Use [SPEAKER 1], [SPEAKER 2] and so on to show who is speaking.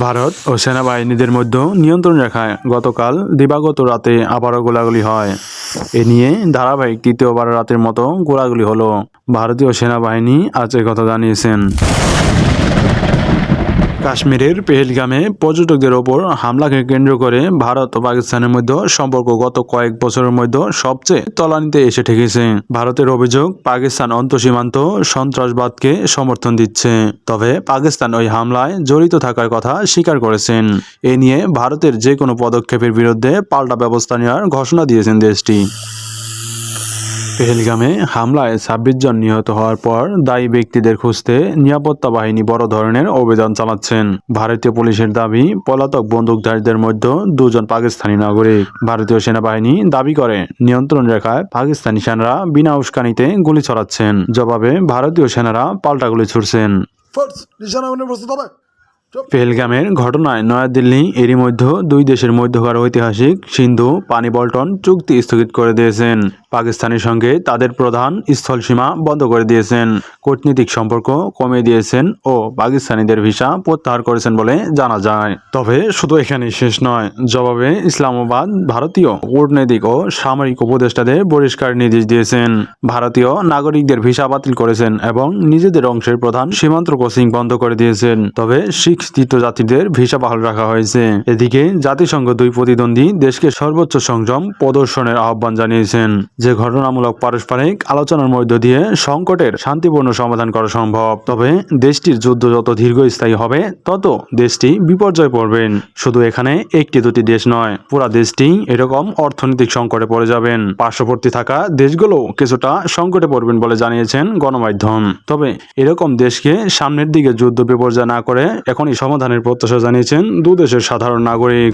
[SPEAKER 1] ভারত ও সেনাবাহিনীদের মধ্যে নিয়ন্ত্রণ রেখায় গতকাল দিবাগত রাতে আবারও গোলাগুলি হয়। এ নিয়ে ধারাবাহিক তৃতীয়বার রাতের মতো গোলাগুলি হলো। ভারতীয় সেনাবাহিনী আজ একথা জানিয়েছেন। কাশ্মীরের পেহেলগামে পর্যটকদের ওপর হামলাকে কেন্দ্র করে ভারত ও পাকিস্তানের মধ্যে সম্পর্ক গত কয়েক বছরের মধ্যে সবচেয়ে তলানিতে এসে ঠেকেছে। ভারতের অভিযোগ, পাকিস্তান অন্তঃসীমান্ত সন্ত্রাসবাদকে সমর্থন দিচ্ছে। তবে পাকিস্তান ওই হামলায় জড়িত থাকার কথা স্বীকার করেছেন। এ নিয়ে ভারতের যে কোনো পদক্ষেপের বিরুদ্ধে পাল্টা ব্যবস্থা নেওয়ার ঘোষণা দিয়েছেন দেশটি। পেহেলগামে হামলায় ২৬ জন নিহত হওয়ার পর দায়ী ব্যক্তিদের খুঁজতে নিরাপত্তা বাহিনী বড় ধরনের অভিযান চালাচ্ছেন। ভারতীয় পুলিশের দাবি, পলাতক বন্দুকধারীদের মধ্যে ২ জন পাকিস্তানি নাগরিক। ভারতীয় সেনাবাহিনী দাবি করে নিয়ন্ত্রণ রেখায় পাকিস্তানি সেনারা বিনা উস্কানিতে গুলি ছড়াচ্ছেন। জবাবে ভারতীয় সেনারা পাল্টা গুলি ছুড়ছেন। পেহেলগামের ঘটনায় নয়াদিল্লি এরই মধ্যে দুই দেশের মধ্যকার ঐতিহাসিক সিন্ধু পানি বন্টন চুক্তি স্থগিত করে দিয়েছেন। পাকিস্তানের সঙ্গে তাদের প্রধান স্থলসীমা বন্ধ করে দিয়েছেন, কূটনীতিক সম্পর্ক কমিয়ে দিয়েছেন ও পাকিস্তানিদের ভিসা প্রত্যাহার করেছেন বলে জানা যায়। তবে শুধু এখানেই শেষ নয়। জবাবে ইসলামাবাদ ভারতীয় কূটনৈতিক ও সামরিক উপদেষ্টাদের পরিষ্কার নির্দেশ দিয়েছেন। ভারতীয় নাগরিকদের ভিসা বাতিল করেছেন এবং নিজেদের অংশের প্রধান সীমান্ত ক্রসিং বন্ধ করে দিয়েছেন। তবে শিখ তীর্থযাত্রীদের ভিসা বহাল রাখা হয়েছে। এদিকে জাতিসংঘ দুই প্রতিদ্বন্দ্বী দেশকে সর্বোচ্চ সংযম প্রদর্শনের আহ্বান জানিয়েছেন, যে ঘটনামূলক পারস্পরিক আলোচনার মধ্য দিয়ে সংকটের শান্তিপূর্ণ সমাধান করা সম্ভব। তবে দেশটির যুদ্ধ যত দীর্ঘস্থায়ী হবে তত দেশটি বিপর্যয়ে পড়বেন। শুধু এখানে একটি দুটি দেশ নয়, পুরা দেশটি এরকম অর্থনৈতিক সংকটে পড়ে যাবেন। পার্শ্ববর্তী থাকা দেশগুলো কিছুটা সংকটে পড়বেন বলে জানিয়েছেন গণমাধ্যম। তবে এরকম দেশকে সামনের দিকে যুদ্ধ বিপর্যয় না করে এখনই সমাধানের প্রত্যাশা জানিয়েছেন দু দেশের সাধারণ নাগরিক।